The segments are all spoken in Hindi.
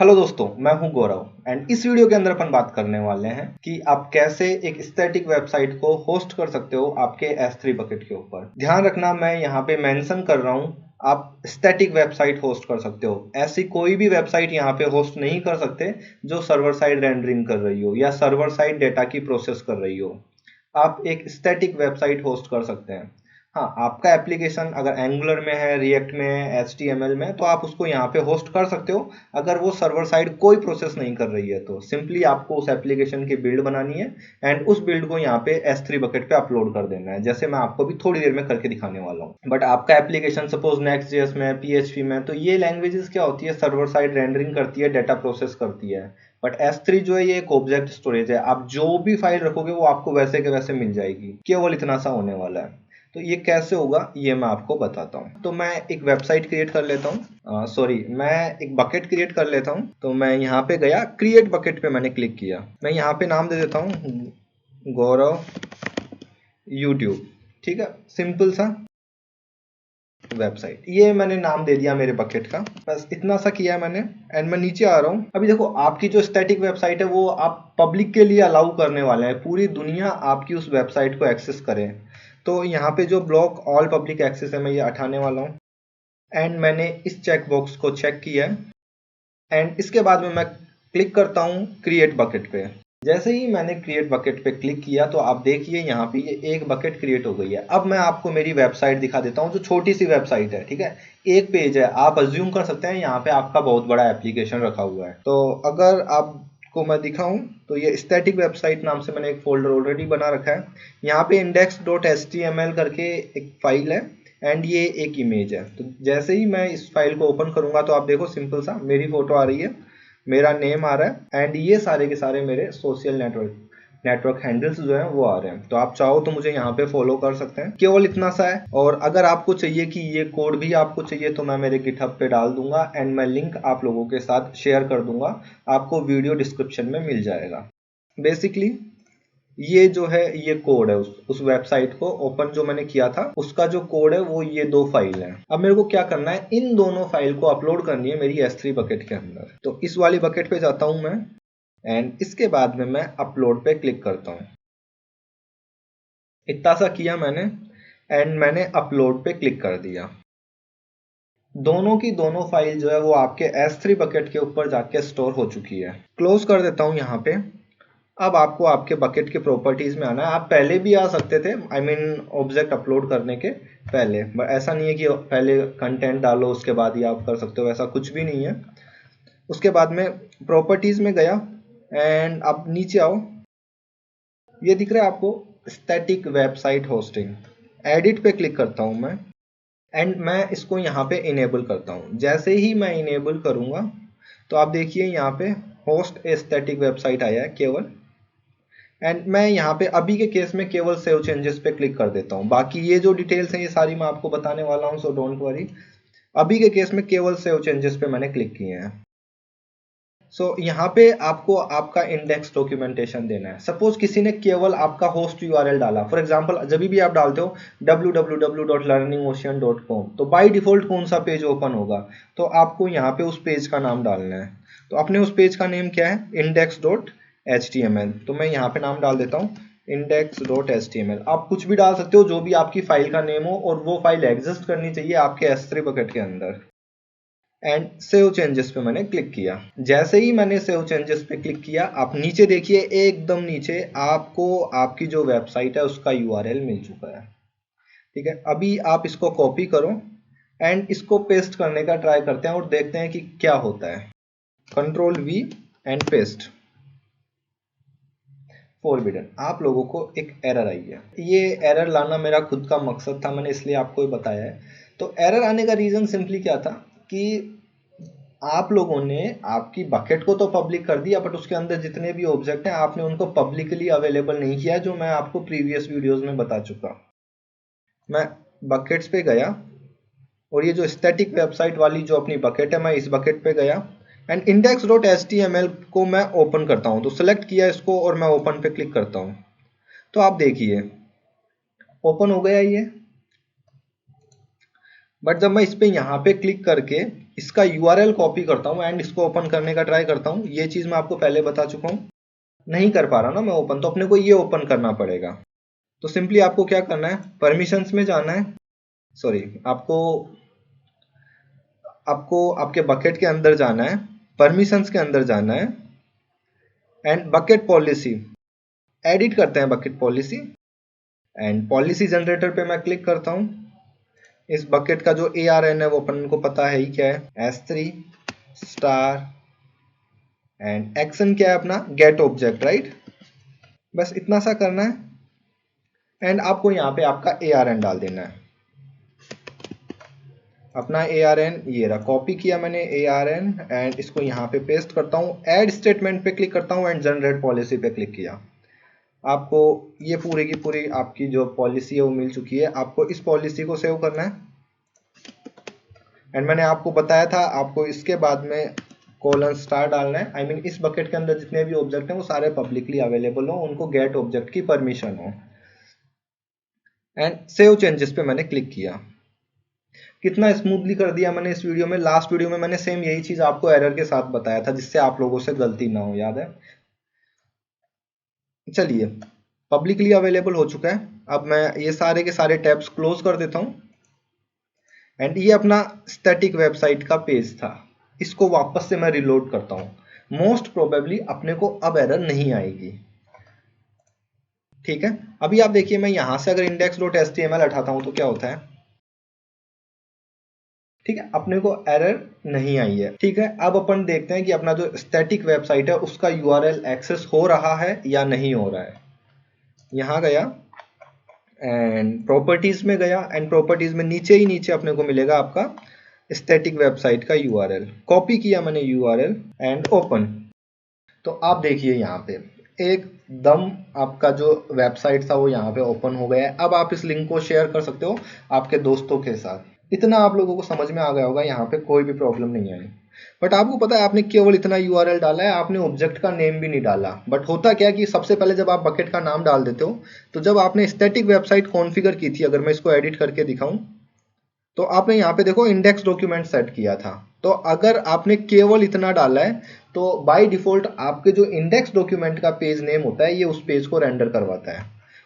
हेलो दोस्तों, मैं हूं गौरव एंड इस वीडियो के अंदर अपन बात करने वाले हैं कि आप कैसे एक स्टैटिक वेबसाइट को होस्ट कर सकते हो आपके S3 बकेट के ऊपर। ध्यान रखना, मैं यहाँ पे मेंशन कर रहा हूँ आप स्टैटिक वेबसाइट होस्ट कर सकते हो। ऐसी कोई भी वेबसाइट यहाँ पे होस्ट नहीं कर सकते जो सर्वर साइड रेंडरिंग कर रही हो या सर्वर साइड डेटा की प्रोसेस कर रही हो। आप एक स्टैटिक वेबसाइट होस्ट कर सकते हैं। हाँ, आपका एप्लीकेशन अगर एंगुलर में है, रिएक्ट में है, HTML में, तो आप उसको यहाँ पे होस्ट कर सकते हो। अगर वो सर्वर साइड कोई प्रोसेस नहीं कर रही है तो सिंपली आपको उस एप्लीकेशन की बिल्ड बनानी है एंड उस बिल्ड को यहाँ पे S3 बकेट पे अपलोड कर देना है, जैसे मैं आपको भी थोड़ी देर में करके दिखाने वाला हूँ। बट आपका एप्लीकेशन सपोज Next.js में, PHP में, तो ये लैंग्वेजेस क्या होती है, सर्वर साइड रेंडरिंग करती है, डेटा प्रोसेस करती है। बट S3 जो है ये एक ऑब्जेक्ट स्टोरेज है, आप जो भी फाइल रखोगे वो आपको वैसे के वैसे मिल जाएगी, केवल इतना सा होने वाला है। तो ये कैसे होगा ये मैं आपको बताता हूँ। तो मैं एक वेबसाइट क्रिएट कर लेता हूँ, मैं एक बकेट क्रिएट कर लेता हूँ। तो मैं यहाँ पे गया, क्रिएट बकेट पे मैंने क्लिक किया। मैं यहाँ पे नाम दे देता हूँ गौरव यूट्यूब। ठीक है, सिंपल सा वेबसाइट, ये मैंने नाम दे दिया मेरे बकेट का। बस इतना सा किया मैंने एंड मैं नीचे आ रहा हूँ। अभी देखो, आपकी जो स्टैटिक वेबसाइट है वो आप पब्लिक के लिए अलाउ करने वाले हैं, पूरी दुनिया आपकी उस वेबसाइट को एक्सेस करे। तो यहाँ पे जो ब्लॉक ऑल पब्लिक एक्सेस है मैं ये हटाने वाला हूँ एंड मैंने इस चेक बॉक्स को चेक किया है एंड इसके बाद में मैं क्लिक करता हूँ क्रिएट बकेट पे। जैसे ही मैंने क्रिएट बकेट पे क्लिक किया तो आप देखिए यहाँ पे ये एक बकेट क्रिएट हो गई है। अब मैं आपको मेरी वेबसाइट दिखा देता हूँ, जो छोटी सी वेबसाइट है। ठीक है, एक पेज है, आप अज्यूम कर सकते हैं यहाँ पे आपका बहुत बड़ा एप्लीकेशन रखा हुआ है। तो अगर आपको मैं दिखाऊं तो ये स्टैटिक वेबसाइट नाम से मैंने एक फोल्डर ऑलरेडी बना रखा है। यहाँ पे index.html करके एक फाइल है एंड ये एक इमेज है। तो जैसे ही मैं इस फाइल को ओपन करूंगा तो आप देखो, सिंपल सा मेरी फोटो आ रही है, मेरा नेम आ रहा है एंड ये सारे के सारे मेरे सोशल नेटवर्क हैंडल्स जो हैं वो आ रहे हैं। तो आप चाहो तो मुझे यहाँ पे फॉलो कर सकते हैं, केवल इतना सा है। और अगर आपको चाहिए कि ये कोड भी आपको चाहिए तो मैं मेरे गिटहब पे डाल दूंगा एंड मैं लिंक आप लोगों के साथ शेयर कर दूंगा, आपको वीडियो डिस्क्रिप्शन में मिल जाएगा। बेसिकली ये जो है ये कोड है उस वेबसाइट को ओपन जो मैंने किया था, उसका जो कोड है वो ये दो फाइल है। अब मेरे को क्या करना है, इन दोनों फाइल को अपलोड करनी है मेरी S3 बकेट के अंदर। तो इस वाली बकेट पे जाता हूं मैं एंड इसके बाद में मैं अपलोड पे क्लिक करता हूं। इतना सा किया मैंने एंड मैंने अपलोड पे क्लिक कर दिया। दोनों की दोनों फाइल जो है वो आपके S3 बकेट के ऊपर जाके स्टोर हो चुकी है। क्लोज कर देता हूं यहाँ पे। अब आपको आपके बकेट के प्रॉपर्टीज में आना है। आप पहले भी आ सकते थे, आई मीन ऑब्जेक्ट अपलोड करने के पहले, बट ऐसा नहीं है कि पहले कंटेंट डालो उसके बाद ही आप कर सकते हो, ऐसा कुछ भी नहीं है। उसके बाद में प्रॉपर्टीज में गया एंड अब नीचे आओ, ये दिख रहा है आपको स्टैटिक वेबसाइट होस्टिंग, एडिट पे क्लिक करता हूं मैं एंड मैं इसको यहाँ पे इनेबल करता हूँ। जैसे ही मैं इनेबल करूंगा तो आप देखिए यहाँ पे होस्ट ए स्टैटिक वेबसाइट आया है केवल, एंड मैं यहाँ पे अभी के केस में केवल सेव चेंजेस पे क्लिक कर देता हूँ। बाकी ये जो डिटेल्स हैं ये सारी मैं आपको बताने वाला हूँ, सो डोंट वरी। अभी के केस में केवल सेव चेंजेस पे मैंने क्लिक किए हैं। सो यहाँ पे आपको आपका इंडेक्स डॉक्यूमेंटेशन देना है। सपोज किसी ने केवल आपका होस्ट यूआरएल डाला, फॉर एग्जांपल जब भी आप डालते हो www.learningocean.com, तो बाय डिफॉल्ट कौन सा पेज ओपन होगा, तो आपको यहाँ पे उस पेज का नाम डालना है। तो अपने उस पेज का नेम क्या है, index.html। तो मैं यहाँ पे नाम डाल देता हूँ index.html। आप कुछ भी डाल सकते हो जो भी आपकी फाइल का नेम हो, और वो फाइल एग्जिस्ट करनी चाहिए आपके S3 बकेट के अंदर। एंड सेव चेंजेस पे मैंने क्लिक किया। जैसे ही मैंने सेव चेंजेस पे क्लिक किया, आप नीचे देखिए, एकदम नीचे आपको आपकी जो वेबसाइट है उसका यूआरएल मिल चुका है। ठीक है, अभी आप इसको कॉपी करो एंड इसको पेस्ट करने का ट्राई करते हैं और देखते हैं कि क्या होता है। Ctrl+V and paste. फॉरबिडन, आप लोगों को एक एरर आई है। ये एरर लाना मेरा खुद का मकसद था, मैंने इसलिए आपको बताया है। तो एरर आने का रीजन सिंपली क्या था कि आप लोगों ने आपकी बकेट को तो पब्लिक कर दिया, बट उसके अंदर जितने भी ऑब्जेक्ट हैं आपने उनको पब्लिकली अवेलेबल नहीं किया, जो मैं आपको प्रीवियस वीडियोस में बता चुका। मैं बकेट्स पे गया और ये जो स्टैटिक वेबसाइट वाली जो अपनी बकेट है, मैं इस बकेट पे गया एंड index.html को मैं ओपन करता हूं। तो सेलेक्ट किया इसको और मैं ओपन पे क्लिक करता हूं। तो आप देखिए ओपन हो गया ये। बट जब मैं इस पे यहाँ पे क्लिक करके इसका यूआरएल कॉपी करता हूँ एंड इसको ओपन करने का ट्राई करता हूँ। ये चीज मैं आपको पहले बता चुका हूँ। नहीं कर पा रहा ना मैं ओपन, तो अपने को ये ओपन करना पड़ेगा। तो सिंपली आपको क्या करना है, परमिशंस में जाना है, सॉरी आपको आपके बकेट के अंदर जाना है, परमिशंस के अंदर जाना है एंड बकेट पॉलिसी एडिट करते हैं, bucket policy and policy generator पे मैं क्लिक करता हूँ। इस बकेट का जो ARN है वो अपन को पता है ही क्या है, S3 स्टार एंड एक्शन क्या है अपना, गेट ऑब्जेक्ट, राइट। बस इतना सा करना है एंड आपको यहाँ पे आपका ARN डाल देना है। अपना ARN ये रहा, कॉपी किया मैंने ARN एंड इसको यहाँ पे पेस्ट करता हूँ। ऐड स्टेटमेंट पे क्लिक करता हूँ एंड जनरेट पॉलिसी पे क्लिक किया। आपको ये पूरी की पूरी आपकी जो पॉलिसी है वो मिल चुकी है। आपको इस पॉलिसी को सेव करना है एंड मैंने आपको बताया था आपको इसके बाद में कोलन स्टार डालना है। आई मीन इस बकेट के अंदर जितने भी ऑब्जेक्ट हैं वो सारे पब्लिकली अवेलेबल हो, उनको गेट ऑब्जेक्ट की परमिशन हो एंड सेव चेंजेस पे मैंने क्लिक किया। कितना स्मूथली कर दिया मैंने इस वीडियो में। लास्ट वीडियो में मैंने सेम यही चीज आपको एरर के साथ बताया था जिससे आप लोगों से गलती ना हो, याद है। चलिए पब्लिकली अवेलेबल हो चुका है। अब मैं ये सारे के सारे टैब्स क्लोज कर देता हूं एंड ये अपना स्टैटिक वेबसाइट का पेज था, इसको वापस से मैं रिलोड करता हूं। मोस्ट प्रोबेबली अपने को अब एरर नहीं आएगी, ठीक है। अभी आप देखिए मैं यहां से अगर index.html हटाता हूं तो क्या होता है, ठीक है, अपने को एरर नहीं आई है, ठीक है। अब अपन देखते हैं कि अपना जो स्टैटिक वेबसाइट है उसका यूआरएल एक्सेस हो रहा है या नहीं हो रहा है। यहां गया एंड प्रॉपर्टीज में गया एंड प्रॉपर्टीज में नीचे ही नीचे अपने को मिलेगा आपका स्टैटिक वेबसाइट का यूआरएल। कॉपी किया मैंने यूआरएल एंड ओपन। तो आप देखिए यहाँ पे एकदम आपका जो वेबसाइट था वो यहाँ पे ओपन हो गया है। अब आप इस लिंक को शेयर कर सकते हो आपके दोस्तों के साथ। इतना आप लोगों को समझ में आ गया होगा, यहाँ पे कोई भी प्रॉब्लम नहीं आई। बट आपको पता है आपने केवल इतना यूआरएल डाला है, आपने ऑब्जेक्ट का नेम भी नहीं डाला। बट होता क्या कि सबसे पहले जब आप बकेट का नाम डाल देते हो तो जब आपने स्टैटिक वेबसाइट कॉन्फ़िगर की थी, अगर मैं इसको एडिट करके दिखाऊं तो आपने यहाँ पे देखो इंडेक्स डॉक्यूमेंट सेट किया था। तो अगर आपने केवल इतना डाला है तो बाय डिफॉल्ट आपके जो इंडेक्स डॉक्यूमेंट का पेज नेम होता है ये उस पेज को रेंडर करवाता है।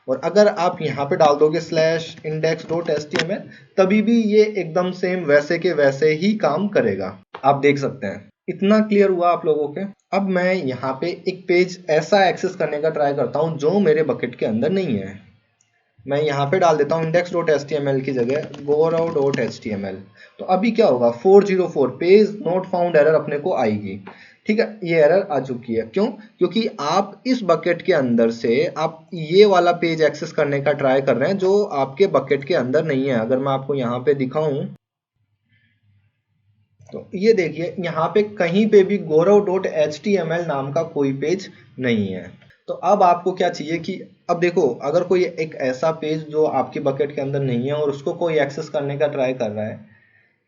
और अगर आप यहाँ पे डाल दोगे /index.html तभी भी ये एकदम सेम वैसे के वैसे ही काम करेगा। आप देख सकते हैं। इतना क्लियर हुआ आप लोगों के। अब मैं यहाँ पे एक पेज ऐसा एक्सेस करने का ट्राई करता हूँ जो मेरे बकेट के अंदर नहीं है। मैं यहाँ पे डाल देता हूँ index.html की जगह goRow.html। तो अभी क्या होगा, 404 पेज नॉट फाउंड एरर अपने को आएगी, ठीक है। ये एरर आ चुकी है, क्यों? क्योंकि आप इस बकेट के अंदर से आप ये वाला पेज एक्सेस करने का ट्राई कर रहे हैं जो आपके बकेट के अंदर नहीं है। अगर मैं आपको यहाँ पे दिखाऊं तो ये देखिए यहाँ पे कहीं पे भी goRow.html नाम का कोई पेज नहीं है। तो अब आपको क्या चाहिए कि अब देखो अगर कोई एक ऐसा पेज जो आपकी बकेट के अंदर नहीं है और उसको कोई एक्सेस करने का ट्राई कर रहा है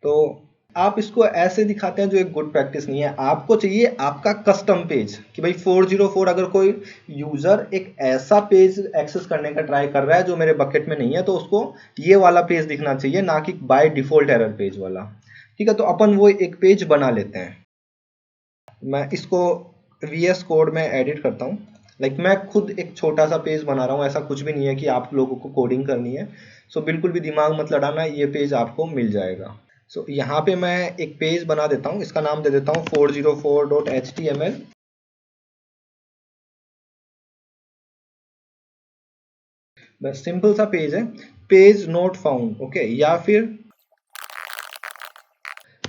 तो आप इसको ऐसे दिखाते हैं जो एक गुड प्रैक्टिस नहीं है। आपको चाहिए आपका कस्टम पेज कि भाई 404 अगर कोई यूजर एक ऐसा पेज एक्सेस करने का ट्राई कर रहा है जो मेरे बकेट में नहीं है तो उसको ये वाला पेज दिखना चाहिए, ना कि बाय डिफॉल्ट एरर पेज वाला, ठीक है। तो अपन वो एक पेज बना लेते हैं। मैं इसको VS कोड में एडिट करता हूँ। मैं खुद एक छोटा सा पेज बना रहा हूँ, ऐसा कुछ भी नहीं है कि आप लोगों को कोडिंग करनी है। सो बिल्कुल भी दिमाग मत लड़ाना, ये पेज आपको मिल जाएगा। सो यहाँ पे मैं एक पेज बना देता हूँ, इसका नाम दे देता हूँ 404.html। बस सिंपल सा पेज है, पेज नॉट फाउंड, ओके। या फिर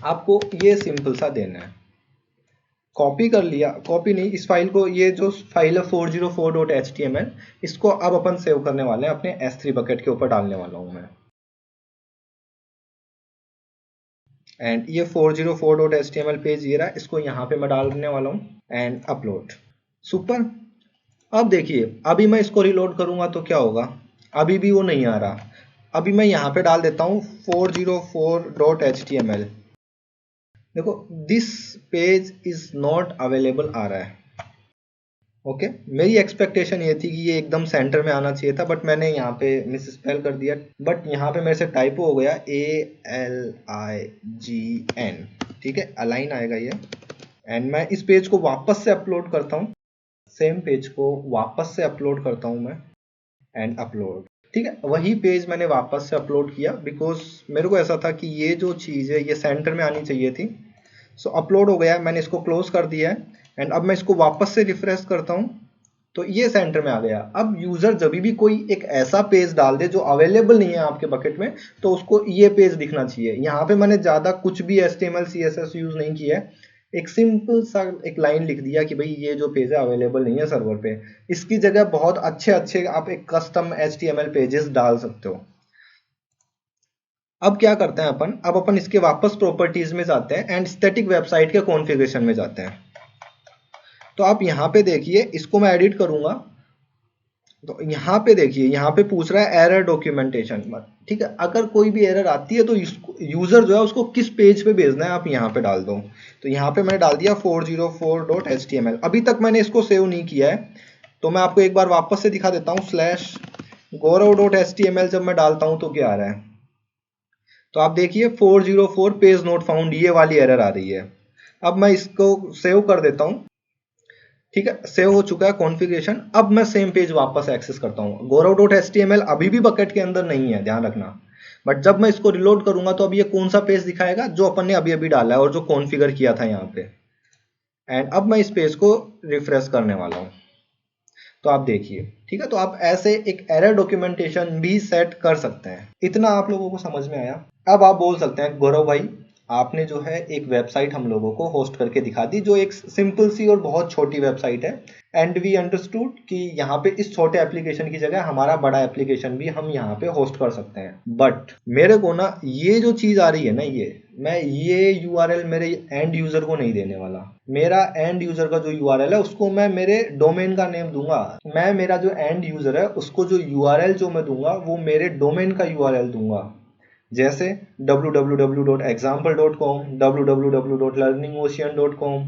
आपको ये सिंपल सा देना है, कॉपी कर लिया, कॉपी नहीं, इस फाइल को, ये जो फाइल है 404.html इसको अब अपन सेव करने वाले हैं, अपने S3 बकेट के ऊपर डालने वाला हूं मैं। एंड ये 404.html पेज ये रहा, इसको यहाँ पे मैं डालने वाला हूँ एंड अपलोड। सुपर। अब देखिए अभी मैं इसको रिलोड करूंगा तो क्या होगा, अभी भी वो नहीं आ रहा। अभी मैं यहाँ पे डाल देता हूँ 404.html। देखो this page is not available आ रहा है, ओके। मेरी एक्सपेक्टेशन ये थी कि ये एकदम सेंटर में आना चाहिए था, बट मैंने यहाँ पे मिस स्पेल कर दिया। बट यहाँ पे मेरे से टाइपो हो गया ALIGN, ठीक है, अलाइन आएगा ये। एंड मैं इस पेज को वापस से अपलोड करता हूँ, सेम पेज को वापस से अपलोड करता हूँ मैं, एंड अपलोड। ठीक है, वही पेज मैंने वापस से अपलोड किया बिकॉज मेरे को ऐसा था कि ये जो चीज़ है ये सेंटर में आनी चाहिए थी। सो अपलोड हो गया, मैंने इसको क्लोज कर दिया है। एंड अब मैं इसको वापस से रिफ्रेश करता हूँ तो ये सेंटर में आ गया। अब यूजर जब भी कोई एक ऐसा पेज डाल दे जो अवेलेबल नहीं है आपके बकेट में, तो उसको ये पेज दिखना चाहिए। यहाँ पे मैंने ज्यादा कुछ भी HTML CSS यूज नहीं किया है, एक सिंपल सा एक लाइन लिख दिया कि भाई ये जो पेज है अवेलेबल नहीं है सर्वर पे। इसकी जगह बहुत अच्छे अच्छे आप एक कस्टम HTML पेजेस डाल सकते हो। अब क्या करते हैं अपन, अब अपन इसके वापस प्रॉपर्टीज में जाते हैं एंड स्टैटिक वेबसाइट के कॉन्फ़िगरेशन में जाते हैं। तो आप यहाँ पे देखिए, इसको मैं एडिट करूंगा तो यहाँ पे देखिए, यहाँ पे पूछ रहा है एरर डॉक्यूमेंटेशन। ठीक है, अगर कोई भी एरर आती है तो यूजर जो है उसको किस पेज पे भेजना है आप यहाँ पे डाल दो। तो यहाँ पे मैंने डाल दिया 404.html। अभी तक मैंने इसको सेव नहीं किया है, तो मैं आपको एक बार वापस से दिखा देता हूँ। /gaurav.html जब मैं डालता हूँ तो क्या आ रहा है, तो आप देखिए 404 पेज नोट फाउंड, ये वाली एरर आ रही है। अब मैं इसको सेव कर देता हूँ। ठीक है, सेव हो चुका है कॉन्फ़िगरेशन। अब मैं सेम पेज वापस एक्सेस करता हूँ। gaurav.html अभी भी बकेट के अंदर नहीं है, ध्यान रखना। बट जब मैं इसको रिलोड करूंगा तो अब ये कौन सा पेज दिखाएगा, जो अपन ने अभी अभी डाला है और जो कॉन्फ़िगर किया था यहाँ पे। एंड अब मैं इस पेज को रिफ्रेश करने वाला हूँ, तो आप देखिए। ठीक है, तो आप ऐसे एक एरर डॉक्यूमेंटेशन भी सेट कर सकते हैं। इतना आप लोगों को समझ में आया। अब आप बोल सकते हैं गौरव भाई आपने जो है एक वेबसाइट हम लोगों को होस्ट करके दिखा दी, जो एक सिंपल सी और बहुत छोटी वेबसाइट है, एंड वी अंडरस्टूड कि यहाँ पे इस छोटे एप्लीकेशन की जगह हमारा बड़ा एप्लीकेशन भी हम यहाँ पे होस्ट कर सकते हैं। बट मेरे को ना ये जो चीज आ रही है ना, ये URL मेरे एंड यूजर को नहीं देने वाला। मेरा एंड यूजर का जो URL है उसको मैं मेरे डोमेन का नेम दूंगा। मैं मेरा जो एंड यूजर है उसको जो URL जो मैं दूंगा वो मेरे डोमेन का URL दूंगा। जैसे www.example.com, www.learningocean.com,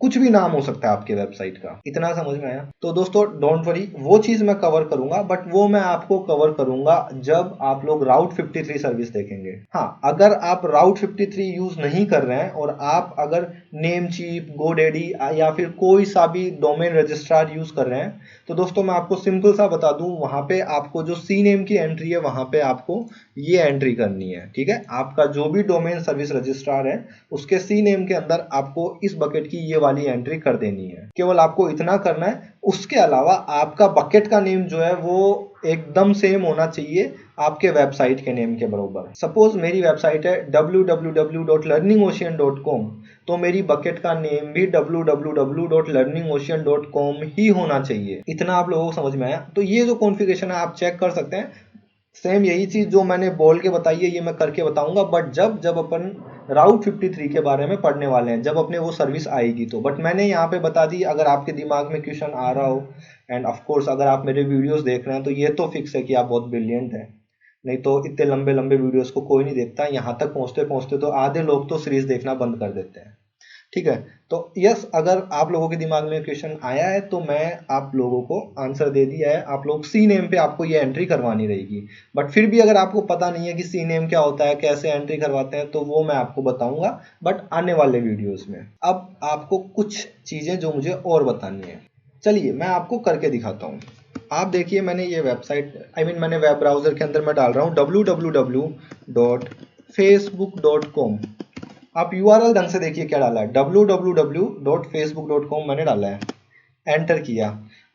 कुछ भी नाम हो सकता है आपके वेबसाइट का। इतना समझ में आया? तो दोस्तों डोंट वरी, वो चीज मैं कवर करूंगा, बट वो मैं आपको कवर करूंगा जब आप लोग राउट 53 सर्विस देखेंगे। हाँ, अगर आप राउट 53 यूज नहीं कर रहे हैं और आप अगर नेमचीप, गोडेडी या फिर कोई सा भी डोमेन रजिस्ट्रार यूज कर रहे हैं, तो दोस्तों मैं आपको सिंपल सा बता दूं, वहां पे आपको जो CNAME की एंट्री है वहां पे आपको ये एंट्री करनी है। ठीक है, आपका जो भी डोमेन सर्विस रजिस्ट्रार है उसके CNAME के अंदर आपको इस बकेट की ये वाली एंट्री कर देनी है। केवल आपको इतना करना है। उसके अलावा आपका बकेट का नेम जो है वो एकदम सेम होना चाहिए आपके वेबसाइट के नेम के बराबर। सपोज मेरी वेबसाइट है www.learningocean.com, तो मेरी बकेट का नेम भी www.learningocean.com ही होना चाहिए। इतना आप लोगों को समझ में आया? तो ये जो कॉन्फ़िगरेशन है आप चेक कर सकते हैं। सेम यही चीज जो मैंने बोल के बताई है ये मैं करके बताऊंगा, बट जब अपन राउट 53 के बारे में पढ़ने वाले हैं, जब अपने वो सर्विस आएगी तो। बट मैंने यहाँ पे बता दी, अगर आपके दिमाग में क्वेश्चन आ रहा हो, एंड ऑफ कोर्स अगर आप मेरे वीडियोस देख रहे हैं तो ये तो फिक्स है कि आप बहुत ब्रिलियंट हैं। नहीं तो इतने लंबे लंबे वीडियोस को कोई नहीं देखता। यहाँ तक पहुँचते पहुँचते तो आधे लोग तो सीरीज देखना बंद कर देते हैं। ठीक है, तो यस, अगर आप लोगों के दिमाग में क्वेश्चन आया है तो मैं आप लोगों को आंसर दे दिया है। आप लोग CNAME पे आपको ये एंट्री करवानी रहेगी। बट फिर भी अगर आपको पता नहीं है कि CNAME क्या होता है, कैसे एंट्री करवाते हैं, तो वो मैं आपको बताऊंगा बट आने वाले वीडियोस में। अब आपको कुछ चीजें जो मुझे और बतानी है, चलिए मैं आपको करके दिखाता हूँ। आप देखिए, मैंने ये वेबसाइट मैंने वेब ब्राउजर के अंदर मैं डाल रहा हूँ www.facebook.com। आप URL ढंग से देखिए क्या डाला है, www.facebook.com मैंने डाला है, एंटर किया।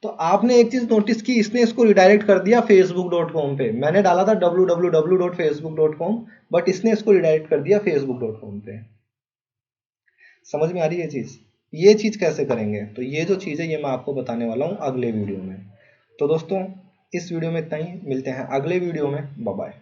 तो आपने एक चीज नोटिस की, इसने इसको रिडायरेक्ट कर दिया facebook.com पे। मैंने डाला था www.facebook.com, बट इसने इसको रिडायरेक्ट कर दिया facebook.com पे। समझ में आ रही है चीज? ये चीज कैसे करेंगे, तो ये जो चीज है ये मैं आपको बताने वाला हूँ अगले वीडियो में। तो दोस्तों इस वीडियो में इतना ही, मिलते हैं अगले वीडियो में। Bye bye.